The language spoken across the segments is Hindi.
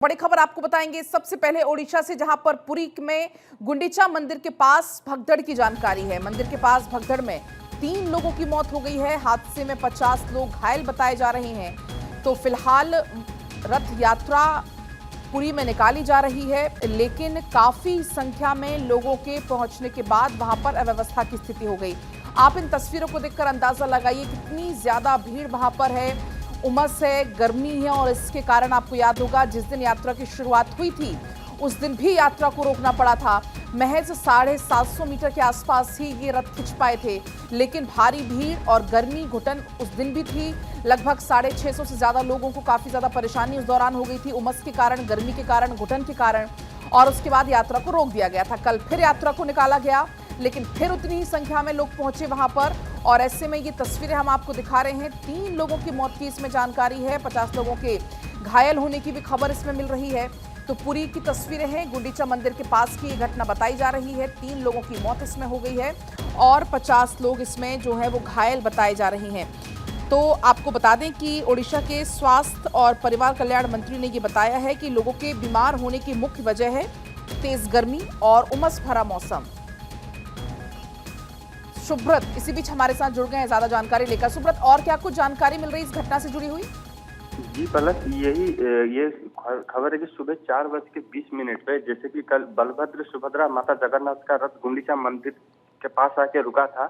बड़ी खबर आपको बताएंगे सबसे पहले ओडिशा से, जहां पर पुरी में गुंडीचा मंदिर के पास भगदड़ की जानकारी है। मंदिर के पास भगदड़ में 3 लोगों की मौत हो गई है। हादसे में 50 लोग घायल बताए जा रहे हैं। तो फिलहाल रथ यात्रा पुरी में निकाली जा रही है, लेकिन काफी संख्या में लोगों के पहुंचने के बाद वहां पर अव्यवस्था की स्थिति हो गई। आप इन तस्वीरों को देखकर अंदाजा लगाइए कितनी ज्यादा भीड़ वहां पर है। उमस है, गर्मी है, और इसके कारण आपको याद होगा जिस दिन यात्रा की शुरुआत हुई थी उस दिन भी यात्रा को रोकना पड़ा था। महज 750 मीटर के आसपास ही ये रथ खिंच पाए थे, लेकिन भारी भीड़ और गर्मी घुटन उस दिन भी थी। लगभग 650 से ज्यादा लोगों को काफी ज्यादा परेशानी उस दौरान हो गई थी, उमस के कारण, गर्मी के कारण, घुटन के कारण। और उसके बाद यात्रा को रोक दिया गया था। कल फिर यात्रा को निकाला गया, लेकिन फिर उतनी ही संख्या में लोग पहुंचे वहां पर। और ऐसे में ये तस्वीरें हम आपको दिखा रहे हैं। 3 लोगों की मौत की इसमें जानकारी है, 50 लोगों के घायल होने की भी खबर इसमें मिल रही है। तो पुरी की तस्वीरें हैं, गुंडीचा मंदिर के पास की ये घटना बताई जा रही है। 3 लोगों की मौत इसमें हो गई है और 50 लोग इसमें जो है वो घायल बताए जा रहे हैं। तो आपको बता दें कि ओडिशा के स्वास्थ्य और परिवार कल्याण मंत्री ने ये बताया है कि लोगों के बीमार होने की मुख्य वजह है तेज गर्मी और उमस भरा मौसम। सुब्रत इसी बीच हमारे साथ जुड़ गए हैं ज्यादा जानकारी लेकर। सुब्रत, और क्या कुछ जानकारी मिल रही है इस घटना से जुड़ी हुई? जी पलक, ये खबर है कि सुबह 4:20 पे, जैसे कि कल बलभद्र सुभद्रा माता जगन्नाथ का रथ गुंडीचा मंदिर के पास आके रुका था,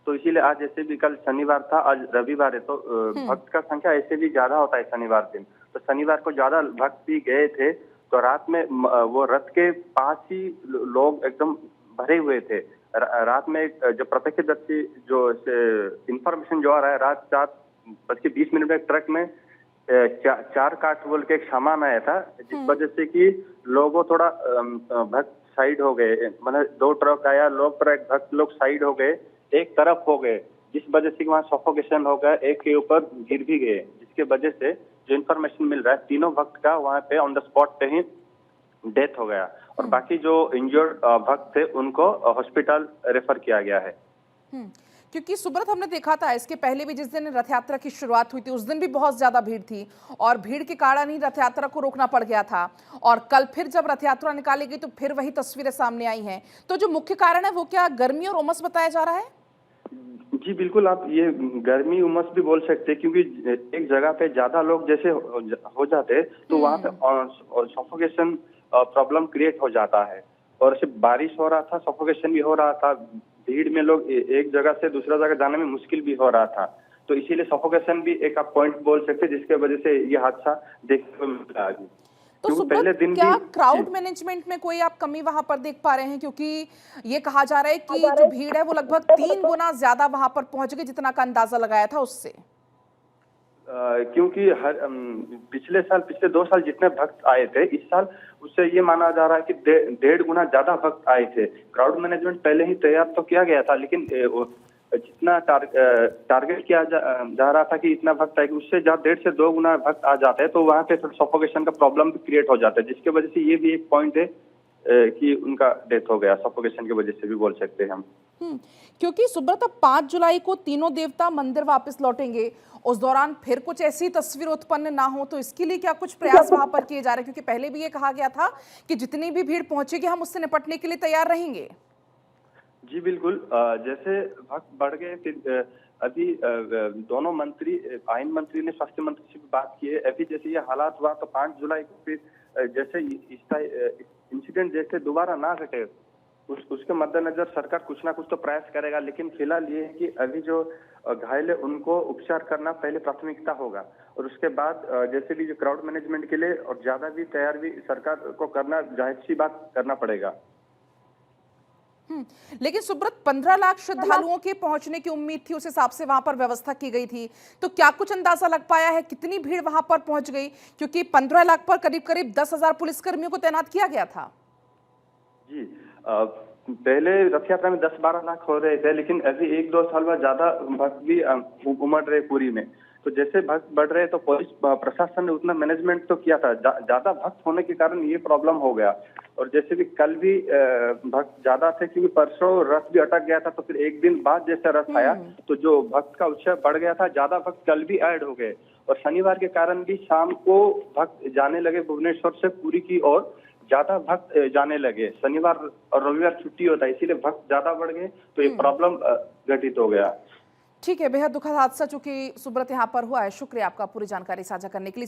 तो इसीलिए आज जैसे भी कल शनिवार था, आज रविवार है, तो भक्त का संख्या ऐसे भी ज्यादा होता है शनिवार दिन। तो शनिवार को ज्यादा भक्त भी गए थे, तो रात में वो रथ के पास ही लोग एकदम भरे हुए थे। रात में जो प्रत्यक्षदर्शी जो इंफॉर्मेशन जो आ रहा है, रात 4:20 में एक ट्रक में 4 काठ बोल के एक सामान आया था, जिस वजह से कि लोगों थोड़ा भक्त साइड हो गए। मतलब 2 ट्रक आया, लोग पर एक भक्त लोग साइड हो गए, एक तरफ हो गए, जिस वजह से वहाँ सफोकेशन हो गया, एक के ऊपर गिर भी गए, जिसके वजह से जो इन्फॉर्मेशन मिल रहा है तीनों भक्त का वहाँ पे ऑन द स्पॉट पे ही डेथ हो गया। और बाकी जो इंजर्ड भक्त थे उनको हॉस्पिटल रेफर किया गया है। क्योंकि सुब्रत, हमने देखा था इसके पहले भी जिस दिन रथ यात्रा की शुरुआत हुई थी उस दिन भी बहुत ज्यादा भीड़ थी, और भीड़ के कारण ही रथ यात्रा को रोकना पड़ गया था। और कल फिर जब रथ यात्रा निकाली गई तो फिर वही तस्वीरें सामने आई हैं। तो जो मुख्य कारण है वो क्या गर्मी और उमस बताया जा रहा है? जी बिल्कुल, आप ये गर्मी उमस भी बोल सकते हैं, क्योंकि एक जगह पे ज्यादा लोग जैसे हो जाते तो वहाँ पे सफोकेशन प्रॉब्लम क्रिएट हो जाता है। और सिर्फ बारिश हो रहा था, सफोकेशन भी हो रहा था, भीड़ में लोग एक जगह से दूसरा जगह जाने में मुश्किल भी हो रहा था। तो इसीलिए सफोकेशन भी एक आप पॉइंट बोल सकते हैं, जिसके वजह से ये हादसा देखने को मिला है। तो सुब्रत, क्या क्राउड मैनेजमेंट में कोई आप कमी वहां पर देख पा रहे हैं? क्योंकि ये कहा जा रहा है कि जो भीड़ है वो लगभग 3 गुना ज्यादा वहां पर पहुंच गई जितना का अंदाजा लगाया था उससे। क्योंकि पिछले 2 साल जितने भक्त आए थे, इस साल उससे ये माना जा रहा है कि 1.5 गुना ज्यादा भक्त आए थे। क्राउड मैनेजमेंट पहले ही तैयार तो किया गया था, लेकिन जितना टारगेट किया जा रहा था कि इतना भक्त आएगा, उससे 1.5 से 2 गुना भक्त आ जाते हैं, तो वहाँ पे सफोकेशन का प्रॉब्लम भी क्रिएट हो जाता है, जिसकी वजह से ये भी एक पॉइंट है कि उनका डेथ हो गया सफोकेशन की वजह से भी बोल सकते हैं हम। क्योंकि सुब्रत, 5 जुलाई को तीनों देवता मंदिर वापस लौटेंगे, उस दौरान फिर कुछ ऐसी तस्वीर उत्पन्न ना हो, तो इसके लिए क्या कुछ प्रयास वहां पर किए जा रहे हैं? क्योंकि पहले भी ये कहा गया था कि जितनी भी भीड़ पहुंचेगी हम उससे निपटने के लिए तैयार रहेंगे। जी बिल्कुल, जैसे भक्त बढ़ गए, फिर अभी दोनों मंत्री, आयन मंत्री ने स्वास्थ्य मंत्री से भी बात की है। अभी जैसे ये हालात हुआ तो 5 जुलाई को फिर जैसे इंसिडेंट जैसे दोबारा ना घटे, उसके मद्देनजर सरकार कुछ ना कुछ तो प्रयास करेगा। लेकिन फिलहाल ये है कि अभी जो घायल है उनको उपचार करना पहले प्राथमिकता होगा, और उसके बाद जैसे भी जो क्राउड मैनेजमेंट के लिए और ज्यादा भी तैयार भी सरकार को करना, जाहिर सी बात करना पड़ेगा। लेकिन सुब्रत, 15 लाख श्रद्धालुओं के पहुंचने की उम्मीद थी, उस हिसाब से वहां पर व्यवस्था की गई थी, तो क्या कुछ अंदाजा लग पाया है कितनी भीड़ वहां पर पहुंच गई? क्योंकि 15 लाख पर करीब करीब 10,000 पुलिसकर्मियों को तैनात किया गया था। जी, पहले रथ यात्रा में 10-12 लाख हो रहे थे, लेकिन अभी 1-2 साल बाद ज्यादा भक्त भी उमड़ रहे पुरी में। तो जैसे भक्त बढ़ रहे तो पुलिस प्रशासन ने उतना मैनेजमेंट तो किया था, ज्यादा भक्त होने के कारण ये प्रॉब्लम हो गया। और जैसे भी कल भी भक्त ज्यादा थे, क्योंकि परसों रथ भी अटक गया था, तो फिर एक दिन बाद जैसे रथ आया तो जो भक्त का उत्साह बढ़ गया था, ज्यादा भक्त कल भी ऐड हो गए। और शनिवार के कारण भी शाम को भक्त जाने लगे भुवनेश्वर से पुरी की ओर, ज्यादा भक्त जाने लगे। शनिवार और रविवार छुट्टी होता है, इसीलिए भक्त ज्यादा बढ़ गए, तो ये प्रॉब्लम घटित हो गया। ठीक है, बेहद दुखद हादसा चूंकि सुब्रत यहाँ पर हुआ है। शुक्रिया आपका पूरी जानकारी साझा करने के लिए।